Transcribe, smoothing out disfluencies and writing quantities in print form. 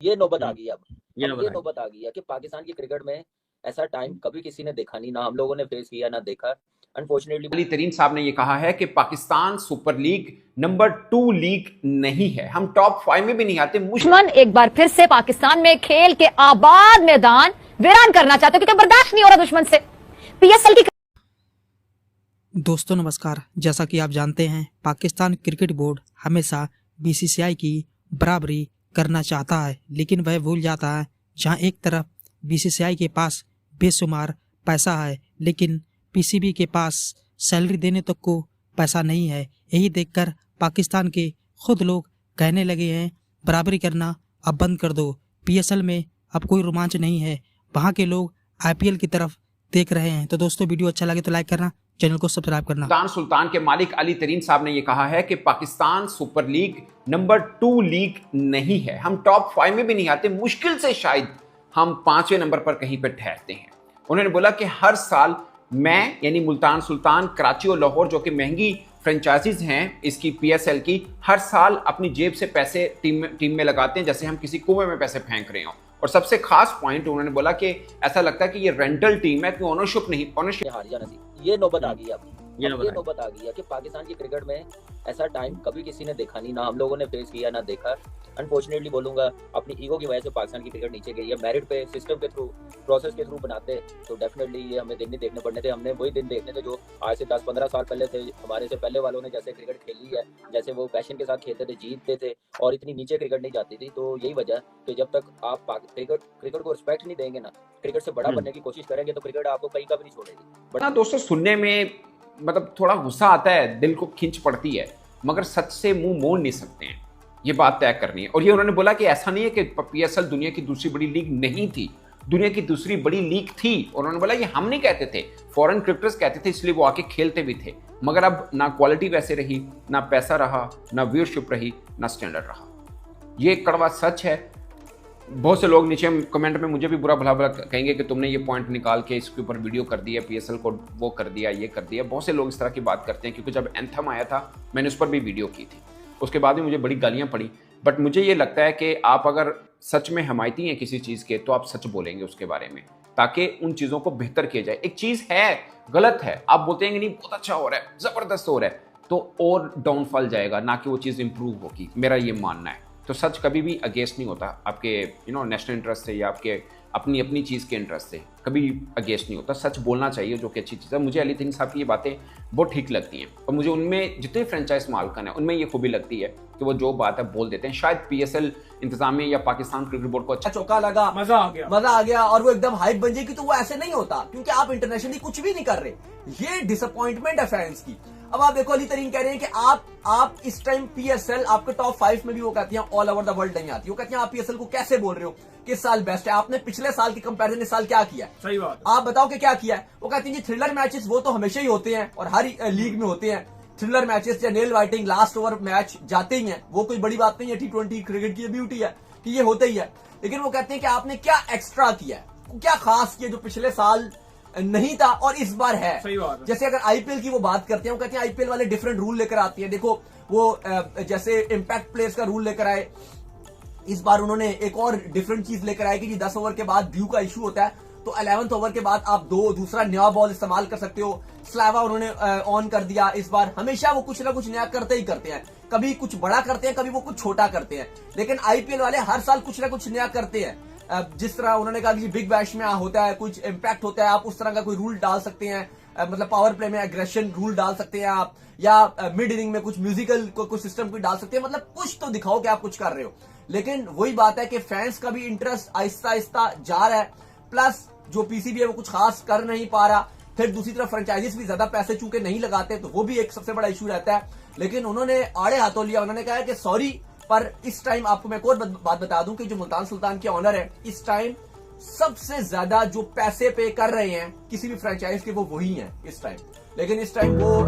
ये नौबत आ गई अब ये अब ना ये बताइए। नौबत आ गई है कि पाकिस्तान की क्रिकेट में ऐसा टाइम कभी किसी ने देखा नहीं, ना हम लोगों ने फेस किया ना देखा। अनफॉर्चुनेटली अली तरीन साहब ने यह कहा है कि Pakistan super league number 2 league नहीं है, हम टॉप 5 में भी नहीं आते। दुश्मन एक बार फिर से पाकिस्तान में खेल के आबाद मैदान वीरान करना चाहते हो क्योंकि बर्दाश्त नहीं हो रहा दुश्मन से। पीएसएल की दोस्तों नमस्कार। जैसा कि आप जानते हैं, पाकिस्तान क्रिकेट बोर्ड हमेशा बीसीसीआई की बराबरी करना चाहता है, लेकिन वह भूल जाता है जहां एक तरफ बीसीसीआई के पास बेशुमार पैसा है, लेकिन पीसीबी के पास सैलरी देने तक को पैसा नहीं है। यही देखकर पाकिस्तान के खुद लोग कहने लगे हैं बराबरी करना अब बंद कर दो, पीएसएल में अब कोई रोमांच नहीं है। वहाँ के लोग आईपीएल की तरफ देख रहे हैं। तो दोस्तों वीडियो अच्छा लगे तो लाइक करना, चैनल को सब्सक्राइब करना। सुल्तान सुल्तान के मालिक अली तरीन साहब ने यह कहा है कि Pakistan super league number 2 league नहीं है, हम टॉप 5 में भी नहीं आते, मुश्किल से शायद हम 5वें नंबर पर कहीं पर ठहरते हैं। उन्होंने बोला कि हर साल मैं यानी मुल्तान सुल्तान, कराची और लाहौर जो कि महंगी फ्रेंचाइजीज हैं इसकी पीएसएल की, हर साल अपनी जेब से पैसे टीम में लगाते हैं जैसे हम किसी कुएं में पैसे फेंक रहे हो। और सबसे खास पॉइंट उन्होंने बोला कि ऐसा लगता है कि ये रेंटल टीम है, कोई ओनरशिप हार जाना थी। ये नौबत आ गई अब ये अब ये नौबत आ गई है कि पाकिस्तान की क्रिकेट में ऐसा टाइम कभी किसी ने देखा नहीं, ना हम लोगों ने फेस किया ना देखा। अनफॉर्चुनेटली बोलूंगा, अपनी ईगो की वजह से पाकिस्तान की क्रिकेट नीचे गई है। मेरिट पे सिस्टम के थ्रू, प्रोसेस के थ्रू बनाते तो डेफिनेटली ये हमें दिन नहीं देखने पड़ने थे। हमने वही दिन देखने थे जो आज से 10-15 साल पहले थे। हमारे से पहले वालों ने जैसे क्रिकेट खेली है, जैसे वो पैशन के साथ खेलते थे, जीतते थे और इतनी नीचे क्रिकेट नहीं जाती थी। तो यही वजह कि जब तक आप क्रिकेट को रिस्पेक्ट नहीं देंगे ना, क्रिकेट से बड़ा बनने की कोशिश करेंगे तो क्रिकेट आपको कहीं का भी नहीं छोड़ेगी। बट दोस्तों सुनने में मतलब थोड़ा गुस्सा आता है, दिल को खींच पड़ती है, मगर सच से मुंह मोड़ नहीं सकते हैं। ये बात तय करनी है। और ये उन्होंने बोला कि ऐसा नहीं है कि पीएसएल दुनिया की दूसरी बड़ी लीग नहीं थी, दुनिया की दूसरी बड़ी लीग थी। और उन्होंने बोला ये हम नहीं कहते थे, फॉरेन क्रिकेटर्स कहते थे, इसलिए वो आके खेलते भी थे। मगर अब ना क्वालिटी वैसे रही, ना पैसा रहा, ना व्यूअरशिप रही, ना स्टैंडर्ड रहा। ये कड़वा सच है। बहुत से लोग नीचे कमेंट में मुझे भी बुरा भला भला कहेंगे कि तुमने ये पॉइंट निकाल के इसके ऊपर वीडियो कर दिया, पीएसएल को वो कर दिया, ये कर दिया। बहुत से लोग इस तरह की बात करते हैं, क्योंकि जब एंथम आया था मैंने उस पर भी वीडियो की थी, उसके बाद भी मुझे बड़ी गालियां पड़ी। बट मुझे ये लगता है कि आप अगर सच में हमायती हैं किसी चीज़ के तो आप सच बोलेंगे उसके बारे में, ताकि उन चीज़ों को बेहतर किया जाए। एक चीज़ है गलत है, आप बोलते हैं कि नहीं बहुत अच्छा हो रहा है, ज़बरदस्त हो रहा है, तो और डाउनफॉल जाएगा, ना कि वो चीज़ इंप्रूव होगी। मेरा ये मानना है। तो सच कभी भी अगेंस्ट नहीं होता आपके नेशनल इंटरेस्ट से या आपके अपनी चीज़ के इंटरेस्ट से, कभी अगेंस्ट नहीं होता। सच बोलना चाहिए जो कि अच्छी चीज़ है। मुझे अली तरीन साहब की ये बातें बहुत ठीक लगती हैं और मुझे उनमें जितने फ्रेंचाइज मालकन हैं उनमें ये खूबी लगती है कि वो जो बात है बोल देते हैं। शायद पीएसएल इंतजामिया या पाकिस्तान क्रिकेट बोर्ड को अच्छा चौका लगा, मजा आ गया और वो एकदम हाइप बन जाएगी। तो वो ऐसे नहीं होता, क्योंकि आप इंटरनेशनली कुछ भी नहीं कर रहे। ये डिसअपॉइंटमेंट है फैंस की। अब आप देखो, अली तरीन कह रहे हैं कि आप इस टाइम पीएसएल आपके टॉप 5 में भी, वो कहती हैं ऑल ओवर द वर्ल्ड नहीं आती। वो कहती हैं आप पीएसएल को कैसे बोल रहे हो कि इस साल बेस्ट है? आपने पिछले साल की कंपैरिजन इस साल क्या किया है? सही बात। आप बताओ कि क्या किया है? वो कहती हैं थ्रिलर मैचेस वो तो हमेशा ही होते हैं और हर लीग में होते हैं। थ्रिलर मैचेस या nail biting last over match जाते ही हैं, वो कोई बड़ी बात नहीं है। T20 क्रिकेट की ब्यूटी है कि ये होता ही है। लेकिन वो कहते हैं कि आपने क्या एक्स्ट्रा किया है, क्या खास किया जो पिछले साल नहीं था और इस बार है। सही बात है। जैसे अगर आईपीएल की वो बात करते हैं, वो कहते हैं आईपीएल वाले डिफरेंट रूल लेकर आती है। देखो वो जैसे इम्पैक्ट प्लेयर्स का रूल लेकर आए, इस बार उन्होंने एक और डिफरेंट चीज लेकर आए कि 10 ओवर के बाद ड्यू का इशू होता है, तो 11th ओवर के बाद आप दूसरा नया बॉल इस्तेमाल कर सकते हो। स्लावा उन्होंने ऑन कर दिया इस बार। हमेशा वो कुछ ना कुछ नया करते ही करते हैं, कभी कुछ बड़ा करते हैं, कभी वो कुछ छोटा करते हैं। लेकिन आईपीएल वाले हर साल कुछ ना कुछ नया करते हैं। जिस तरह उन्होंने कहा कि बिग बैश में होता है, कुछ इम्पैक्ट होता है, आप उस तरह का कोई रूल डाल सकते हैं। मतलब पावर प्ले में एग्रेशन रूल डाल सकते हैं आप, या मिड इनिंग में कुछ म्यूजिकल कुछ सिस्टम कोई डाल सकते हैं। मतलब कुछ तो दिखाओ कि आप कुछ कर रहे हो। लेकिन वही बात है कि फैंस का भी इंटरेस्ट आहिस्ता आहिस्ता जा रहा है, प्लस जो पीसीबी है वो कुछ खास कर नहीं पा रहा। फिर दूसरी तरफ फ्रेंचाइजीज भी ज्यादा पैसे चूंकि नहीं लगाते, तो वो भी एक सबसे बड़ा इशू रहता है। लेकिन उन्होंने आड़े हाथों लिया, उन्होंने कहा कि सॉरी, पर इस टाइम आपको मैं एक और बात बता दूं कि जो मुल्तान सुल्तान के ऑनर है, इस टाइम सबसे ज्यादा जो पैसे पे कर रहे हैं किसी भी फ्रेंचाइज के, वो वही हैं इस टाइम। लेकिन इस टाइम वो